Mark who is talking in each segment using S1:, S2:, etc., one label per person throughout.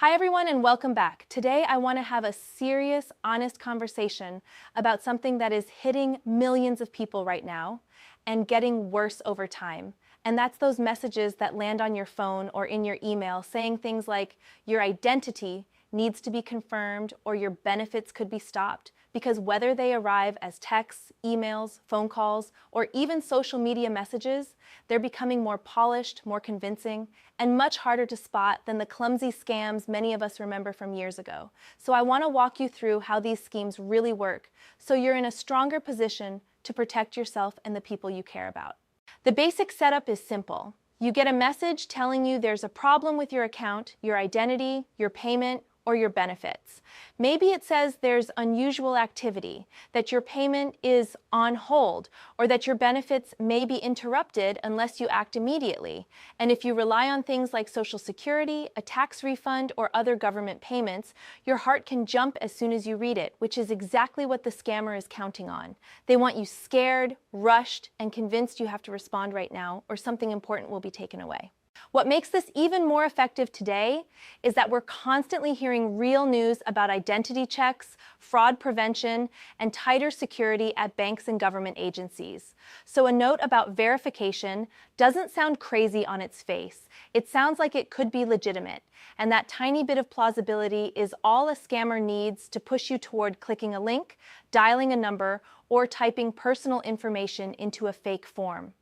S1: Hi everyone and welcome back. Today I want to have a serious, honest conversation about something that is hitting millions of people right now and getting worse over time. And that's those messages that land on your phone or in your email saying things like your identity needs to be confirmed or your benefits could be stopped, because whether they arrive as texts, emails, phone calls, or even social media messages, they're becoming more polished, more convincing, and much harder to spot than the clumsy scams many of us remember from years ago. So I want to walk you through how these schemes really work so you're in a stronger position to protect yourself and the people you care about. The basic setup is simple. You get a message telling you there's a problem with your account, your identity, your payment, or your benefits. Maybe it says there's unusual activity, that your payment is on hold, or that your benefits may be interrupted unless you act immediately. And if you rely on things like Social Security, a tax refund, or other government payments, your heart can jump as soon as you read it, which is exactly what the scammer is counting on. They want you scared, rushed, and convinced you have to respond right now, or something important will be taken away. What makes this even more effective today is that we're constantly hearing real news about identity checks, fraud prevention, and tighter security at banks and government agencies. So a note about verification doesn't sound crazy on its face. It sounds like it could be legitimate, and that tiny bit of plausibility is all a scammer needs to push you toward clicking a link, dialing a number, or typing personal information into a fake form.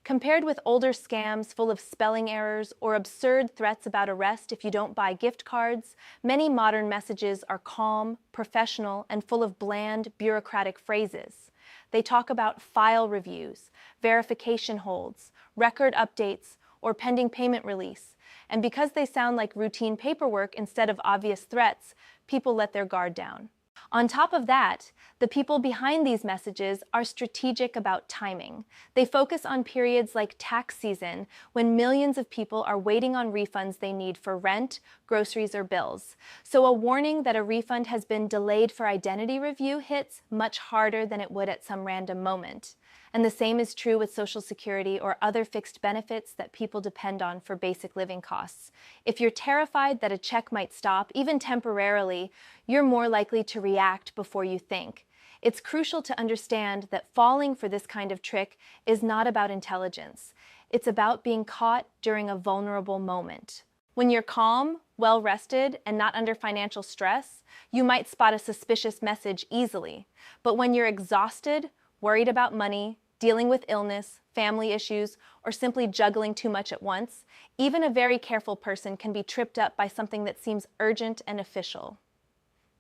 S1: Compared with older scams full of spelling errors or absurd threats about arrest if you don't buy gift cards, many modern messages are calm, professional, and full of bland, bureaucratic phrases. They talk about file reviews, verification holds, record updates, or pending payment release. And because they sound like routine paperwork instead of obvious threats, people let their guard down. On top of that, the people behind these messages are strategic about timing. They focus on periods like tax season, when millions of people are waiting on refunds they need for rent, groceries, or bills. So a warning that a refund has been delayed for identity review hits much harder than it would at some random moment. And the same is true with Social Security or other fixed benefits that people depend on for basic living costs. If you're terrified that a check might stop, even temporarily, you're more likely to react before you think. It's crucial to understand that falling for this kind of trick is not about intelligence. It's about being caught during a vulnerable moment. When you're calm, well-rested, and not under financial stress, you might spot a suspicious message easily. But when you're exhausted, worried about money, dealing with illness, family issues, or simply juggling too much at once, even a very careful person can be tripped up by something that seems urgent and official.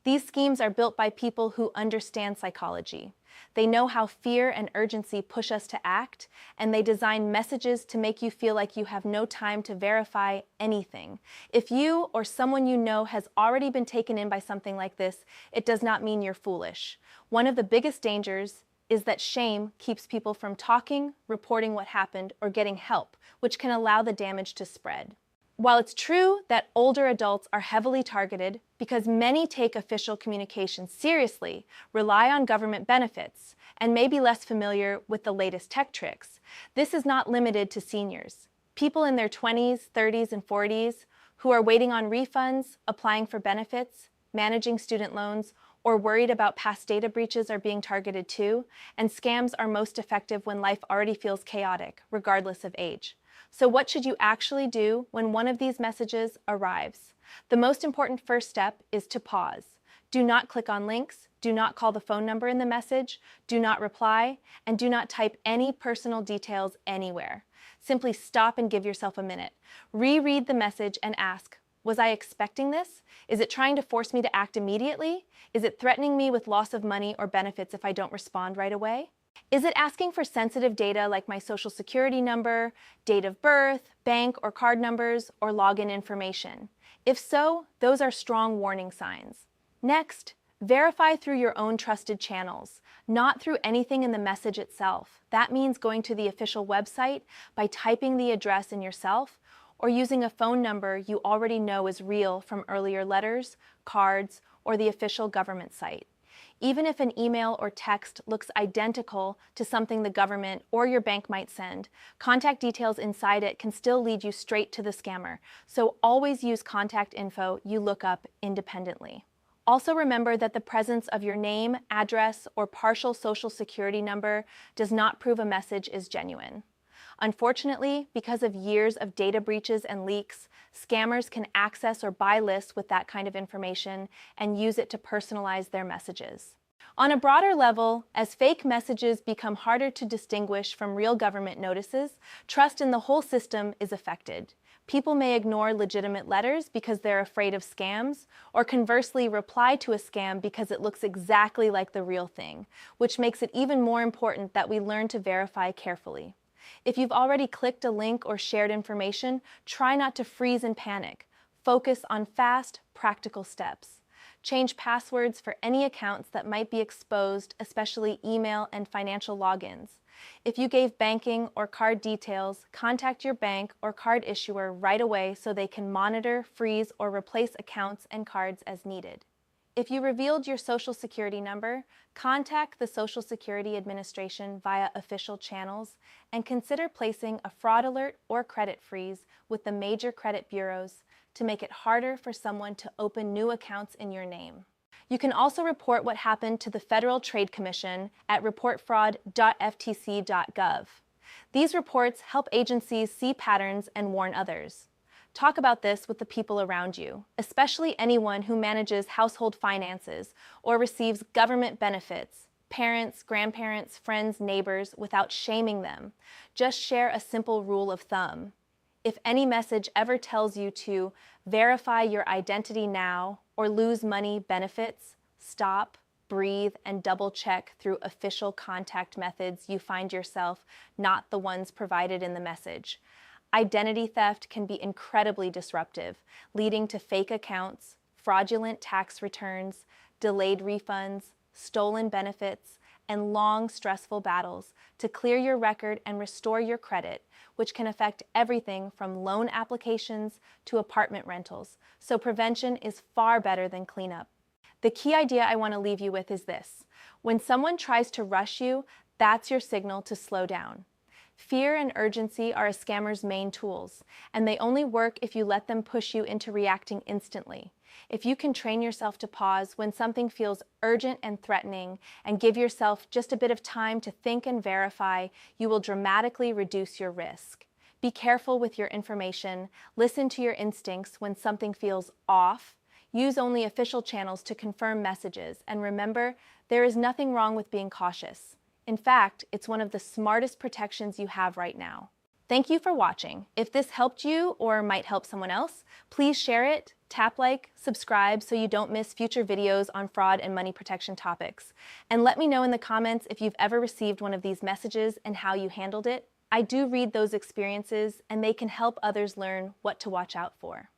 S1: These schemes are built by people who understand psychology. They know how fear and urgency push us to act, and they design messages to make you feel like you have no time to verify anything. If you or someone you know has already been taken in by something like this, it does not mean you're foolish. One of the biggest dangers is that shame keeps people from talking, reporting what happened, or getting help, which can allow the damage to spread. While it's true that older adults are heavily targeted because many take official communication seriously, rely on government benefits, and may be less familiar with the latest tech tricks, this is not limited to seniors. People in their 20s, 30s, and 40s who are waiting on refunds, applying for benefits, managing student loans, or worried about past data breaches are being targeted too, and scams are most effective when life already feels chaotic, regardless of age. So what should you actually do when one of these messages arrives? The most important first step is to pause. Do not click on links, do not call the phone number in the message, do not reply, and do not type any personal details anywhere. Simply stop and give yourself a minute. Reread the message and ask, was I expecting this? Is it trying to force me to act immediately? Is it threatening me with loss of money or benefits if I don't respond right away? Is it asking for sensitive data like my Social Security number, date of birth, bank or card numbers, or login information? If so, those are strong warning signs. Next, verify through your own trusted channels, not through anything in the message itself. That means going to the official website by typing the address in yourself, or using a phone number you already know is real from earlier letters, cards, or the official government site. Even if an email or text looks identical to something the government or your bank might send, contact details inside it can still lead you straight to the scammer, so always use contact info you look up independently. Also remember that the presence of your name, address, or partial social security number does not prove a message is genuine. Unfortunately, because of years of data breaches and leaks, scammers can access or buy lists with that kind of information and use it to personalize their messages. On a broader level, as fake messages become harder to distinguish from real government notices, trust in the whole system is affected. People may ignore legitimate letters because they're afraid of scams, or conversely reply to a scam because it looks exactly like the real thing, which makes it even more important that we learn to verify carefully. If you've already clicked a link or shared information, try not to freeze and panic. Focus on fast, practical steps. Change passwords for any accounts that might be exposed, especially email and financial logins. If you gave banking or card details, contact your bank or card issuer right away so they can monitor, freeze, or replace accounts and cards as needed. If you revealed your Social Security number, contact the Social Security Administration via official channels and consider placing a fraud alert or credit freeze with the major credit bureaus to make it harder for someone to open new accounts in your name. You can also report what happened to the Federal Trade Commission at reportfraud.ftc.gov. These reports help agencies see patterns and warn others. Talk about this with the people around you, especially anyone who manages household finances or receives government benefits, parents, grandparents, friends, neighbors, without shaming them. Just share a simple rule of thumb. If any message ever tells you to verify your identity now or lose money benefits, stop, breathe, and double-check through official contact methods you find yourself, not the ones provided in the message. Identity theft can be incredibly disruptive, leading to fake accounts, fraudulent tax returns, delayed refunds, stolen benefits, and long, stressful battles to clear your record and restore your credit, which can affect everything from loan applications to apartment rentals. So prevention is far better than cleanup. The key idea I want to leave you with is this: when someone tries to rush you, that's your signal to slow down. Fear and urgency are a scammer's main tools, and they only work if you let them push you into reacting instantly. If you can train yourself to pause when something feels urgent and threatening and give yourself just a bit of time to think and verify, you will dramatically reduce your risk. Be careful with your information, listen to your instincts when something feels off, use only official channels to confirm messages, and remember, there is nothing wrong with being cautious. In fact, it's one of the smartest protections you have right now. Thank you for watching. If this helped you or might help someone else, please share it, tap like, subscribe so you don't miss future videos on fraud and money protection topics. And let me know in the comments if you've ever received one of these messages and how you handled it. I do read those experiences and they can help others learn what to watch out for.